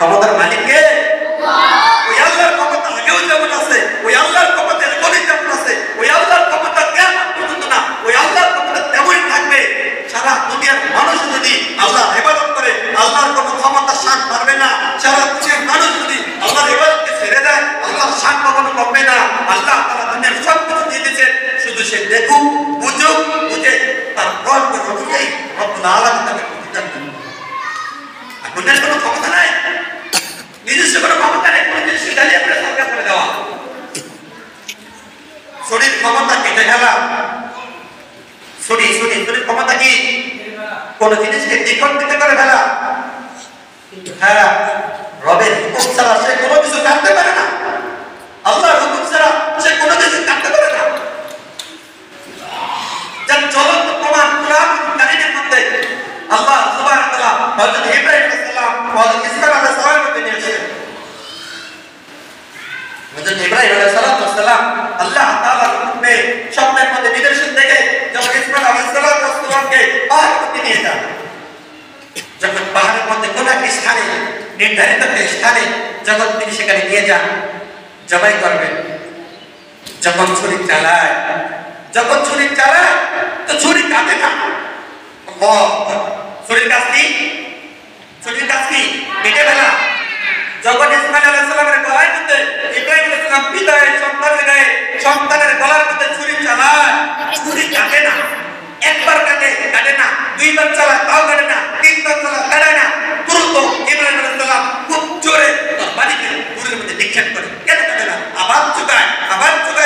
ক্ষমতার মালিক কে? ওই আল্লাহর ক্ষমতা আগেও যেমন আছে, ওই আল্লাহর ক্ষমতা এখনই যেমন আছে, ওই আল্লাহর ক্ষমতা কিয়ামত পর্যন্ত না, ওই আল্লাহর ক্ষমতা তেমনই থাকবে। সারা দুনিয়ার মানুষ যদি আল্লাহর ইবাদত করে, আল্লাহর কোনো ক্ষমতা শান পারবে না। সারা দুনিয়ার মানুষ যদি আল্লাহর ইবাদতকে ছেড়ে দেয়, আল্লাহর শান কখনো কমবে না। আল্লাহ তাআলা দুনিয়ার সব কিছু দিয়ে দিয়েছেন, শুধু সে দেখুক, বুঝুক, বুঝে তার কর্ম অনুযায়ী রব্বুল আলামিন তাকে প্রতিদান দেন। আর দুনিয়ার কোনো ক্ষমতা নাই, নিজস্ব কোনো ক্ষমতা নেই, কোনো জিনিস ঢালিয়ে করে সরকার করে দেওয়া। শরীর ক্ষমতা কেটে ফেলা, শরীর ক্ষমতা কি? কোন জিনিসকে দ্বিখণ্ডিত করে ফেলা। কিন্তু হ্যাঁ, রবের হুকুম ছাড়া সে কোনো কিছু কাটতে পারে না। আল্লাহর হুকুম ছাড়া সে কোনো কিছু কাটতে পারে না। যার জ্বলন্ত প্রমাণ কুরআন কারীমের মধ্যে আল্লাহ সুবহানাহু ওয়া তাআলা হযরত ইব্রাহিম আলাইহিস সালাম, হযরত ইসমাঈল আলাইহিস সালামের মধ্যে নিয়েছেন। হযরত ইব্রাহিম আলাইহিস সালাম আল্লাহ তাআলার হুকুমে স্বপ্নের মধ্যে নিদর্শন দেখে যখন ইসমাঈল আলাইহিস সালামকে পাহাড়ের মধ্যে নিয়ে যান, যখন পাহাড়ের মধ্যে কোন এক স্থানে, নির্ধারিত স্থানে যখন তিনি সেখানে নিয়ে যান জবাই করবেন, যখন ছুরি চালায় তো ছুরি কাটে না। ছুরির কাজ কি? কেটে ফেলা। যখন ইসমাঈল আলাইহিস সালামের গলার মধ্যে ইব্রাহিম আলাইহিস সালাম পিতার সন্তানের গায়ে, সন্তানের গলার মধ্যে ছুরি চালায়, ছুরি কাটে না। একবার কাটে না, দুইবার চালায় তাও কাটে না, তিনবার চালায় কাটে না। দ্রুত ইব্রাহিম আলাইহিস সালাম খুব জোরে বাড়িতে ছুরির মধ্যে নিক্ষেপ করে, কেন কাটে না? আবার চুকায়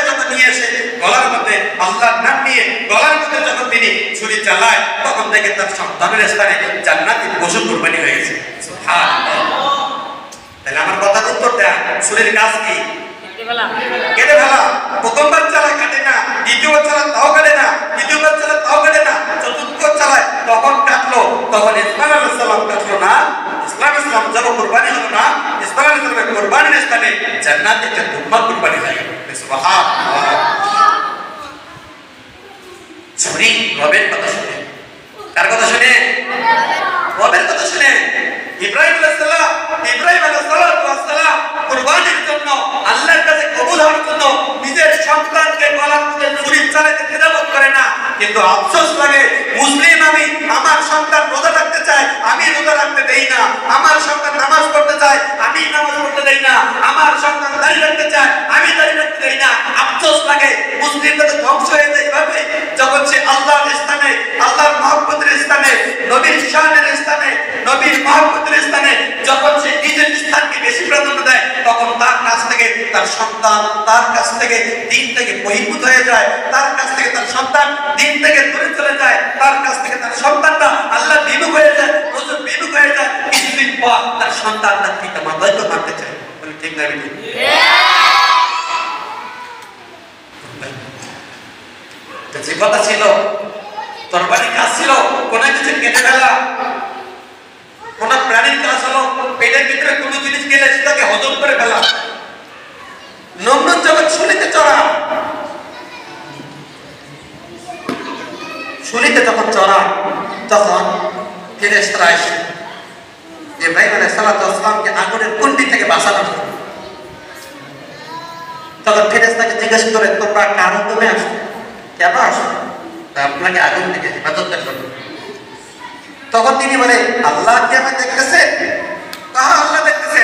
যখন নিয়ে এসে গলার মধ্যে আল্লাহর নাম নিয়ে গলার মধ্যে যখন তিনি ছুরি চালায়, তখন থেকে তার সন্তানের স্থানে জান্নাতি পশু কুরবানি হয়েছে। সুবহানাল্লাহ। তাহলে আমার কথার উত্তর দেন, ছুরির কাজ কি? কেটে ফেলা। প্রথমবার চালায় কাটে না, দ্বিতীয়বার চালায় তাও কাটে না, তৃতীয়বার চালায় তাও কাটে না, চতুর্থবার চালায় তখন কাটলো। তখন ইসমাঈল আলাইহিস সালাম কাটলো না, ইসলাম যখন কুরবানি হলো না, ইসমাঈল আলাইহিস সালামের কুরবানির স্থানে জান্নাতে একটা দুম্বা কুরবানি হয়ে গেল। সুবহানাল্লাহ। ছুরি রবের কথা শুনে, কার কথা শুনে? রবের কথা শুনে। ইব্রাহিম আলাইহিস সালাম কুরবানির জন্য আল্লাহর কাছে কবুল হওয়ার জন্য নিজের সন্তানকে গলার মধ্যে ছুরি চালাতে দ্বিধাবোধ করে না। কিন্তু আফসোস লাগে, মুসলিম আমি, আমার সন্তান রোজা রাখতে চায়, আমি রোজা রাখতে দেই না। আমার সন্তান নামাজ পড়তে চায়, আমি নামাজ পড়তে দেই না। আমার সন্তান দাড়ি রাখতে চায়, আমি দাড়ি রাখতে দেই না। আফসোস লাগে, মুসলিমদের ধ্বংস হয়ে যায় এইভাবে, যখন সে আল্লাহর স্থানে, আল্লাহর মহব্বতের স্থানে, নবীর শানের স্থানে, নবীর মহব্বতের স্থানে যখন সে নিজের স্থানকে বেশি প্রাধান্য দেয়, তখন তার কাছ থেকে তার সন্তান, তার কাছ থেকে দিন থেকে বহির্ভূত হয়ে যায়, তার কাছ থেকে তার সন্তান দিন থেকে দূরে চলে যায়, তার কাছ থেকে তার সন্তানটা আল্লাহ বিমুখ হয়ে যায়, রসুল বিমুখ হয়ে যায়। কিছুদিন পর তার সন্তান তার পিতা মাতাকে মারতে চায়। বলে ঠিক না? যে কথা ছিল, তরবারির কাজ ছিল কোন কিছু কেটে ফেলা, কোন প্রাণীর কাজ হলো পেটের ভিতরে কোন জিনিস গেলে সেটাকে হজম করে ফেলা। নমরুদ যখন শুলিতে চড়া, তখন ফেরেশতারা এসে ইব্রাহিম আলাইহিস সালামকে আগুনের কুণ্ডি থেকে বাঁচানো হলো। তখন ফেরেশতাকে জিজ্ঞাসা করে, তোমরা কার হুকুমে আসো, কেন আসো? আপনাকে আগুন থেকে হেফাজত করবে। তখন তিনি বলে, আল্লাহ কি আমাকে দেখতেছে? কাহা আল্লাহ দেখতেছে?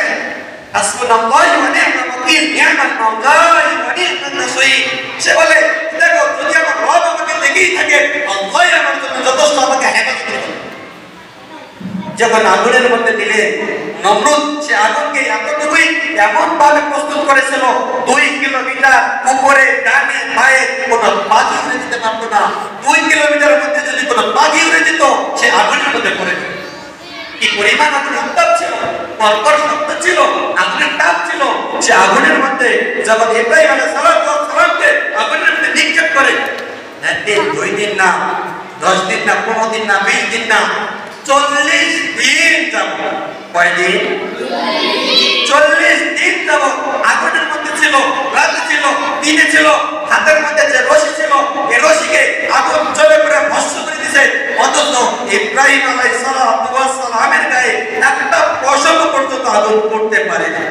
হাসবুনাল্লাহু ওয়া নি'মাল ওয়াকিল, নি'মাল মাওলা ওয়া নি'মান নাসীর। সে বলে, দেখো, যদি আমার রব আমাকে দেখেই থাকে, আল্লাহই আমার জন্য যথেষ্ট, আমাকে হেফাজত করবে। যখন আগুনের মধ্যে দিলেন, নমরুদ সে আগুনকে এতটুকুই এমন ভাবে প্রস্তুত করেছিল, 2 কিলোমিটার উপরে ডানে বায়ে কোনো পাখি উড়ে যেতে পারতো না। 2 কিলোমিটারের মধ্যে যদি কোনো পাখি উড়ে যেত, সে আগুনের মধ্যে পড়ে যেত। কি পরিমাণ আগুনের উত্তাপ ছিল, কর্কর শব্দ ছিল, আগুনের তাপ ছিল। সে আগুনের মধ্যে যখন ইব্রাহিম আলাইহিস সালামকে আগুনের মধ্যে নিক্ষেপ করে, 2 দিন না, 10 দিন না, 15 দিন না, 20 দিন না, 40 দিন যাব। কয়দিন? 40 দিন যাব আগুনের মধ্যে ছিল, রাতে ছিল, দিনে ছিল। হাতের মধ্যে যে রশি ছিল, এই রশিকে আগুন জ্বলে পুরো ভস্ম করে দিয়েছে। অথচ ইব্রাহিম আলাইহিস সালামের গায়ে একটা পশম পর্যন্ত আগুন করতে পারে না।